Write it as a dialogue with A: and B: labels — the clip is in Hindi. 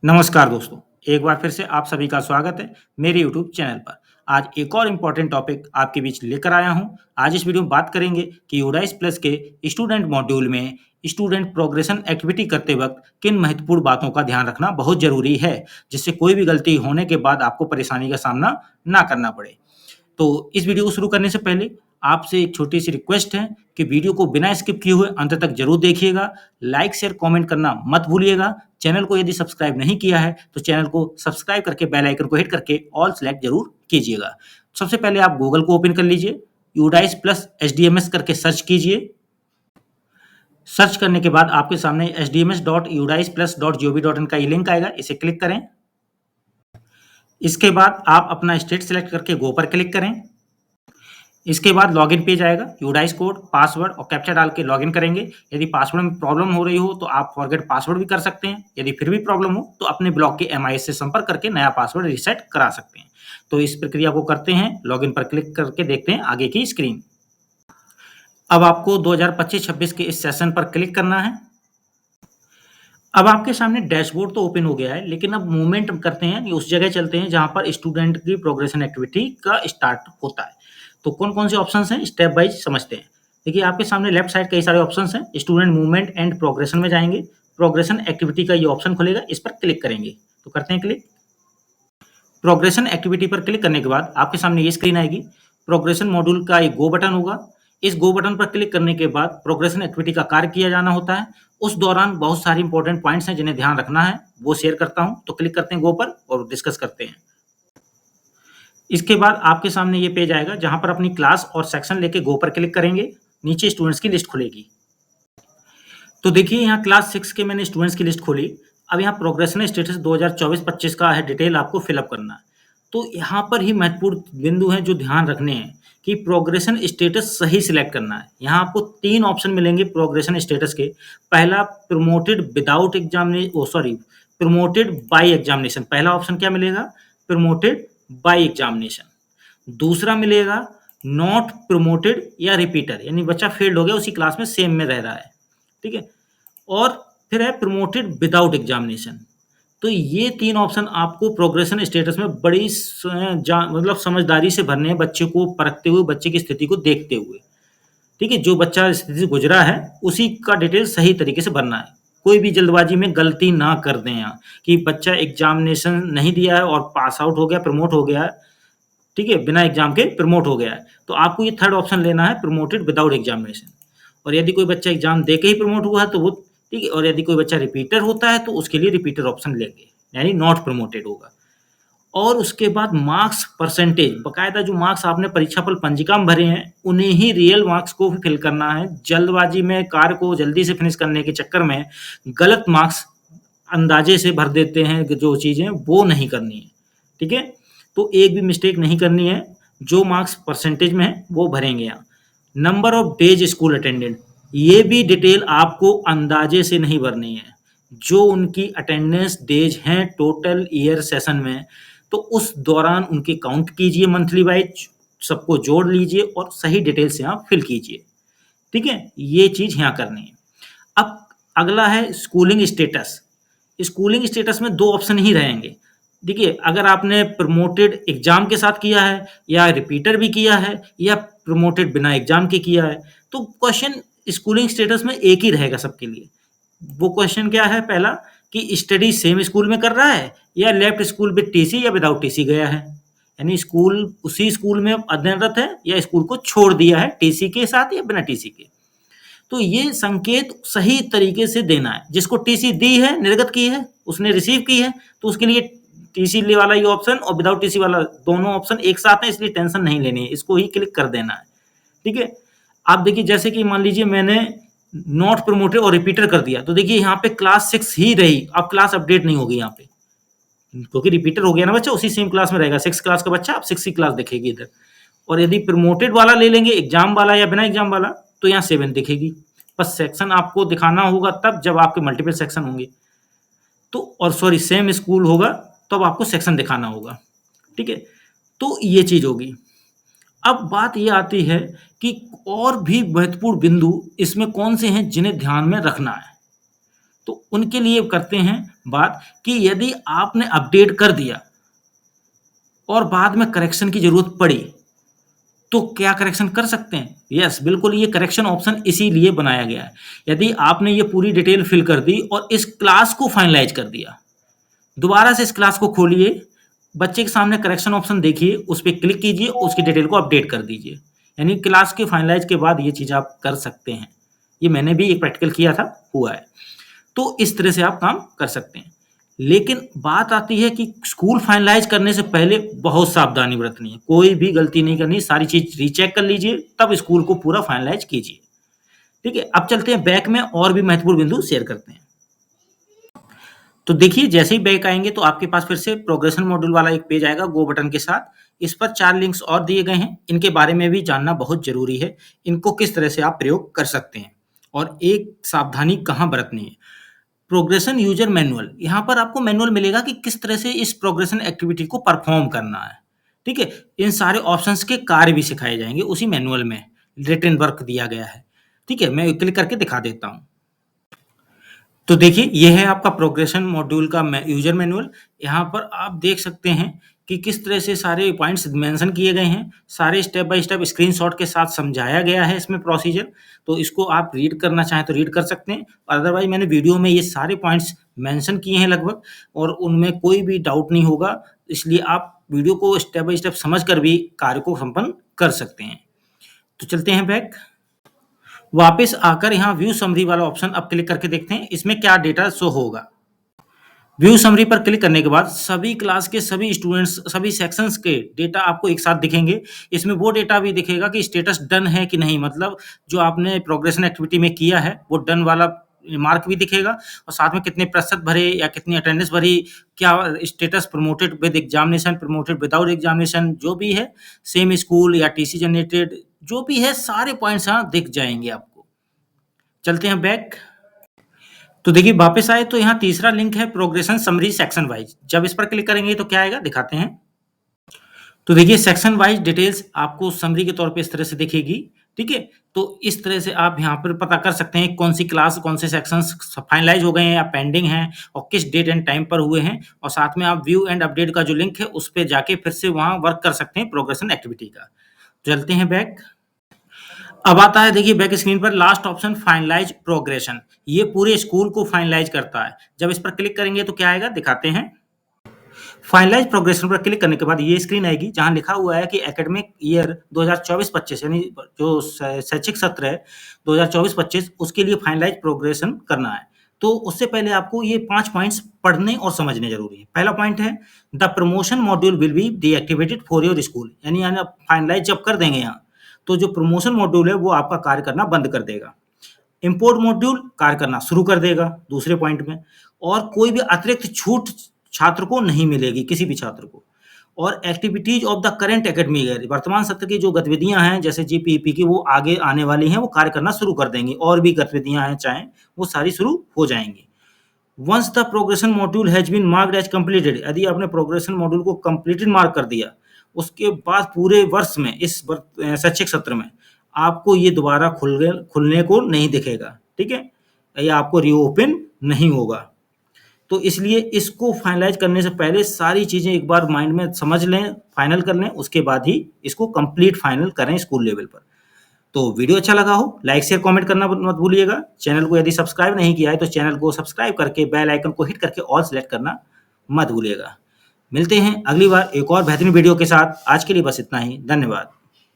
A: नमस्कार दोस्तों, एक बार फिर से आप सभी का स्वागत है मेरे यूट्यूब चैनल पर। आज एक और इम्पोर्टेंट टॉपिक आपके बीच लेकर आया हूँ। आज इस वीडियो में बात करेंगे कि यूडाइस प्लस के स्टूडेंट मॉड्यूल में स्टूडेंट प्रोग्रेशन एक्टिविटी करते वक्त किन महत्वपूर्ण बातों का ध्यान रखना बहुत ज़रूरी है, जिससे कोई भी गलती होने के बाद आपको परेशानी का सामना ना करना पड़े। तो इस वीडियो को शुरू करने से पहले आपसे एक छोटी-सी रिक्वेस्ट है कि वीडियो को बिना स्किप किए हुए अंत तक ज़रूर देखिएगा। लाइक, शेयर, कमेंट करना मत भूलिएगा। चैनल को यदि सब्सक्राइब नहीं किया है, तो चैनल को सब्सक्राइब करके बेल आइकन को हिट करके ऑल सेलेक्ट ज़रूर कीजिएगा। सबसे पहले आप गूगल को ओपन कर लीजिए, यूडाइस प्लस एचडीएमएस करके सर्च कीजिए। सर्च करने के बाद आपके सामने hdms.udisplus.gov.in का ये लिंक आएगा, इसे क्लिक करें। इसके बाद आप अपना स्टेट सेलेक्ट करके गो पर क्लिक करें। इसके बाद लॉगिन पेज आएगा, यूडाइस कोड, पासवर्ड और कैप्चा डाल के लॉगिन करेंगे। यदि पासवर्ड में प्रॉब्लम हो रही हो तो आप फॉरगेट पासवर्ड भी कर सकते हैं। यदि फिर भी प्रॉब्लम हो तो अपने ब्लॉक के एमआईएस से संपर्क करके नया पासवर्ड रीसेट करा सकते हैं। तो इस प्रक्रिया को करते हैं, लॉगिन पर क्लिक करके देखते हैं आगे की स्क्रीन। अब आपको 2025-26 के इस सेशन पर क्लिक करना है। अब आपके सामने डैशबोर्ड तो ओपन हो गया है, लेकिन अब मूवमेंट करते हैं, उस जगह चलते हैं जहाँ पर स्टूडेंट की प्रोग्रेशन एक्टिविटी का स्टार्ट होता है। तो कौन-कौन से ऑप्शंस हैं, स्टेप वाइज समझते हैं। देखिए आपके सामने लेफ्ट साइड कई सारे ऑप्शंस हैं। स्टूडेंट मूवमेंट एंड प्रोग्रेशन में जाएँगे, प्रोग्रेशन एक्टिविटी का ये ऑप्शन खुलेगा, इस पर क्लिक करेंगे। तो करते हैं क्लिक। प्रोग्रेशन एक्टिविटी पर क्लिक करने के बाद आपके सामने ये स्क्रीन आएगी। प्रोग्रेशन मॉड्यूल का एक गो बटन होगा। इस गो बटन पर क्लिक करने के बाद प्रोग्रेशन एक्टिविटी का कार्य किया जाना होता है। उस दौरान बहुत सारे इंपॉर्टेंट पॉइंट्स हैं जिन्हें ध्यान रखना है, वो शेयर करता हूँ। तो क्लिक करते हैं गो पर और डिस्कस करते हैं। इसके बाद आपके सामने ये पेज आएगा जहाँ पर अपनी क्लास और सेक्शन लेके गो पर क्लिक करेंगे। नीचे स्टूडेंट्स की लिस्ट खुलेगी। तो देखिए यहाँ क्लास 6 के मैंने स्टूडेंट्स की लिस्ट खोली। अब यहाँ प्रोग्रेशन स्टेटस 2024-25 का है, डिटेल आपको फिलअप करना है। तो यहाँ पर ही महत्वपूर्ण बिंदु हैं जो ध्यान रखने हैं कि प्रोग्रेशन स्टेटस सही सिलेक्ट करना है। यहाँ आपको 3 ऑप्शन मिलेंगे प्रोग्रेशन स्टेटस के। पहला promoted without promoted by examination. पहला ऑप्शन क्या मिलेगा? Promoted by examination. दूसरा मिलेगा नॉट प्रमोटेड या रिपीटर, यानी बच्चा फेल्ड हो गया, उसी क्लास में सेम में रह रहा है। ठीक है। और फिर है प्रमोटेड विदाउट एग्जामिनेशन। तो ये 3 ऑप्शन आपको प्रोग्रेशन स्टेटस में बड़ी मतलब समझदारी से भरने हैं, बच्चे को परखते हुए, बच्चे की स्थिति को देखते हुए। ठीक है, जो बच्चा स्थिति से गुजरा है उसी का डिटेल सही तरीके से भरना है। कोई भी जल्दबाजी में गलती ना कर दें यहाँ कि बच्चा एग्जामिनेशन नहीं दिया है और पास आउट हो गया, प्रमोट हो गया है। ठीक है, बिना एग्जाम के प्रमोट हो गया है, तो आपको ये थर्ड ऑप्शन लेना है, प्रमोटेड विदाउट एग्जामिनेशन। और यदि कोई बच्चा एग्जाम दे के ही प्रमोट हुआ है तो वो ठीक है, और यदि कोई बच्चा रिपीटर होता है तो उसके लिए रिपीटर ऑप्शन लेंगे, यानी नॉट प्रमोटेड होगा। और उसके बाद मार्क्स परसेंटेज, बकायदा जो मार्क्स आपने परीक्षा फल पंजिका में भरे हैं उन्हें ही रियल मार्क्स को भी फिल करना है। जल्दबाजी में कार्य को जल्दी से फिनिश करने के चक्कर में गलत मार्क्स अंदाजे से भर देते हैं, जो चीज़ें वो नहीं करनी है। ठीक है, तो एक भी मिस्टेक नहीं करनी है, जो मार्क्स परसेंटेज में है वो भरेंगे यहाँ। Number of days school attendant, ये भी डिटेल आपको अंदाजे से नहीं भरनी है। जो उनकी अटेंडेंस डेज हैं टोटल ईयर सेशन में, तो उस दौरान उनके काउंट कीजिए, मंथली वाइज सबको जोड़ लीजिए और सही डिटेल से यहाँ फिल कीजिए। ठीक है, ये चीज़ यहाँ करनी है। अब अगला है स्कूलिंग स्टेटस। स्कूलिंग स्टेटस में 2 ऑप्शन ही रहेंगे। देखिए, अगर आपने प्रमोटेड एग्जाम के साथ किया है या रिपीटर भी किया है या प्रमोटेड बिना एग्जाम के किया है, तो क्वेश्चन स्कूलिंग स्टेटस में एक ही रहेगा सबके लिए। वो क्वेश्चन क्या है? पहला कि स्टडी सेम स्कूल में कर रहा है या लेफ्ट स्कूल विद टीसी या विदाउट टीसी गया है, यानी स्कूल उसी स्कूल में अध्ययनरत है या स्कूल को छोड़ दिया है टीसी के साथ या बिना टीसी के। तो ये संकेत सही तरीके से देना है। जिसको टीसी दी है, निर्गत की है, उसने रिसीव की है, तो उसके लिए टीसी ले वाला ये ऑप्शन और विदाउट टीसी वाला, दोनों ऑप्शन एक साथ हैं, इसलिए टेंशन नहीं लेनी है, इसको ही क्लिक कर देना है। ठीक है, आप देखिए जैसे कि मान लीजिए मैंने नॉट प्रमोटेड और रिपीटर कर दिया, तो देखिए यहाँ पे क्लास 6 ही रही, अब क्लास अपडेट नहीं होगी यहाँ पे, क्योंकि रिपीटर हो गया ना बच्चा, उसी सेम क्लास में रहेगा। 6 क्लास का बच्चा अब 6 ही क्लास दिखेगी इधर। और यदि प्रमोटेड वाला ले लेंगे, एग्जाम वाला या बिना एग्जाम वाला, तो यहाँ 7 दिखेगी। बस सेक्शन आपको दिखाना होगा तब जब आपके मल्टीपल सेक्शन होंगे, तो और सॉरी सेम स्कूल होगा तब आपको सेक्शन दिखाना होगा। ठीक है, तो ये चीज़ होगी। अब बात ये आती है कि और भी महत्वपूर्ण बिंदु इसमें कौन से हैं जिन्हें ध्यान में रखना है। तो उनके लिए करते हैं बात कि यदि आपने अपडेट कर दिया और बाद में करेक्शन की ज़रूरत पड़ी, तो क्या करेक्शन कर सकते हैं? यस, बिल्कुल ये करेक्शन ऑप्शन इसीलिए बनाया गया है। यदि आपने ये पूरी डिटेल फिल कर दी और इस क्लास को फाइनलाइज़ कर दिया, दोबारा से इस क्लास को खोलिए, बच्चे के सामने करेक्शन ऑप्शन देखिए, उस पे क्लिक कीजिए, उसकी डिटेल को अपडेट कर दीजिए। यानी क्लास के फाइनलाइज़ के बाद ये चीज़ आप कर सकते हैं। ये मैंने भी एक प्रैक्टिकल किया था, हुआ है। तो इस तरह से आप काम कर सकते हैं। लेकिन बात आती है कि स्कूल फाइनलाइज़ करने से पहले बहुत सावधानी बरतनी है। कोई भी गलती नहीं करनी, सारी चीज़ रीचेक कर लीजिए, तब स्कूल को पूरा फाइनलाइज़ कीजिए। ठीक है? अब चलते हैं बैक में और भी महत्वपूर्ण बिंदु शेयर करते हैं। तो देखिए जैसे ही बैक आएँगे तो आपके पास फिर से प्रोग्रेशन मॉड्यूल वाला एक पेज आएगा गो बटन के साथ। इस पर 4 लिंक्स और दिए गए हैं। इनके बारे में भी जानना बहुत ज़रूरी है। इनको किस तरह से आप प्रयोग कर सकते हैं और एक सावधानी कहाँ बरतनी है। प्रोग्रेशन यूजर मैनुअल, यहाँ पर आपको मैनुअल मिलेगा कि किस तरह से इस प्रोग्रेशन एक्टिविटी को परफॉर्म करना है। ठीक है? इन सारे ऑप्शंस के कार्य भी सिखाए जाएँगे उसी मैनुअल में, रिटन वर्क दिया गया है। ठीक है? मैं क्लिक करके दिखा देता हूँ। तो देखिए ये है आपका प्रोग्रेशन मॉड्यूल का यूजर मैनुअल। यहाँ पर आप देख सकते हैं कि किस तरह से सारे पॉइंट्स मेंशन किए गए हैं। सारे स्टेप बाय स्टेप स्क्रीनशॉट के साथ समझाया गया है इसमें प्रोसीजर। तो इसको आप रीड करना चाहें तो रीड कर सकते हैं। अदरवाइज़ मैंने वीडियो में ये सारे पॉइंट्स मेंशन किए हैं लगभग और उनमें कोई भी डाउट नहीं होगा। इसलिए आप वीडियो को स्टेप बाय स्टेप समझ कर भी कार्य को संपन्न कर सकते हैं। तो चलते हैं बैक। वापस आकर यहाँ व्यू समरी वाला ऑप्शन अब क्लिक करके देखते हैं इसमें क्या डेटा शो होगा। व्यू समरी पर क्लिक करने के बाद सभी क्लास के सभी स्टूडेंट्स, सभी सेक्शंस के डेटा आपको एक साथ दिखेंगे। इसमें वो डेटा भी दिखेगा कि स्टेटस डन है कि नहीं, मतलब जो आपने प्रोग्रेशन एक्टिविटी में किया है वो डन वाला मार्क भी दिखेगा और साथ में कितने प्रतिशत भरे या कितनी अटेंडेंस भरी, क्या status promoted with examination, promoted without examination, जो भी है, सेम स्कूल या टीसी जनरेटेड, जो भी है सारे पॉइंट्स यहाँ दिख जाएंगे आपको। चलते हैं बैक। तो देखिए वापस आए तो यहाँ तीसरा लिंक है प्रोग्रेशन समरी सेक्शन वाइज। जब इस पर क्लिक करेंगे तो क्या आएगा दिखाते हैं। तो देखिए सेक्शन वाइज डिटेल्स आपको समरी के तौर पे इस तरह से दिखेगी। ठीक है? तो इस तरह से आप यहाँ पर पता कर सकते हैं कौन सी क्लास, कौन से सेक्शंस फाइनलाइज हो गए हैं या पेंडिंग हैं और किस डेट एंड टाइम पर हुए हैं। और साथ में आप व्यू एंड अपडेट का जो लिंक है उस पे जाके फिर से वहाँ वर्क कर सकते हैं प्रोग्रेशन एक्टिविटी का। चलते हैं बैक। अब आता है देखिए बैक स्क्रीन पर लास्ट ऑप्शन फाइनलाइज प्रोग्रेशन। ये पूरे स्कूल को फाइनलाइज करता है। जब इस पर क्लिक करेंगे तो क्या आएगा दिखाते हैं। फाइनलाइज प्रोग्रेशन पर क्लिक करने के बाद ये स्क्रीन आएगी जहां लिखा हुआ है कि एकेडमिक ईयर 2024-25 यानी जो शैक्षिक सत्र है 2024-25 उसके लिए फाइनलाइज प्रोग्रेशन करना है। तो उससे पहले आपको ये 5 पॉइंट्स पढ़ने और समझने जरूरी है। पहला पॉइंट है the promotion module will be deactivated for your school, यानी आप फाइनलाइज जब कर देंगे यहाँ तो जो प्रमोशन मॉड्यूल है वो आपका कार्य करना बंद कर देगा। इंपोर्ट मॉड्यूल कार्य करना शुरू कर देगा दूसरे पॉइंट में, और कोई भी अतिरिक्त छूट छात्र को नहीं मिलेगी, किसी भी छात्र को। और activities of the current academic year, वर्तमान सत्र की जो गतिविधियां हैं जैसे जीपीईपी की वो आगे आने वाली हैं, वो कार्य करना शुरू कर देंगे। और भी गतिविधियां हैं चाहे वो सारी शुरू हो जाएंगी। Once the progression module has been marked as completed, यदि आपने प्रोग्रेशन मॉड्यूल को कंप्लीटेड मार्क कर दिया उसके बाद पूरे वर्ष में इस शैक्षिक सत्र में आपको ये दोबारा खुलने को नहीं दिखेगा। ठीक है? या आपको रीओपन नहीं होगा। तो इसलिए इसको फाइनलाइज करने से पहले सारी चीज़ें एक बार माइंड में समझ लें, फाइनल कर लें, उसके बाद ही इसको कंप्लीट फाइनल करें स्कूल लेवल पर। तो वीडियो अच्छा लगा हो लाइक शेयर कमेंट करना मत भूलिएगा। चैनल को यदि सब्सक्राइब नहीं किया है तो चैनल को सब्सक्राइब करके बेल आइकन को हिट करके ऑल सेलेक्ट करना मत भूलिएगा। मिलते हैं अगली बार एक और बेहतरीन वीडियो के साथ। आज के लिए बस इतना ही। धन्यवाद।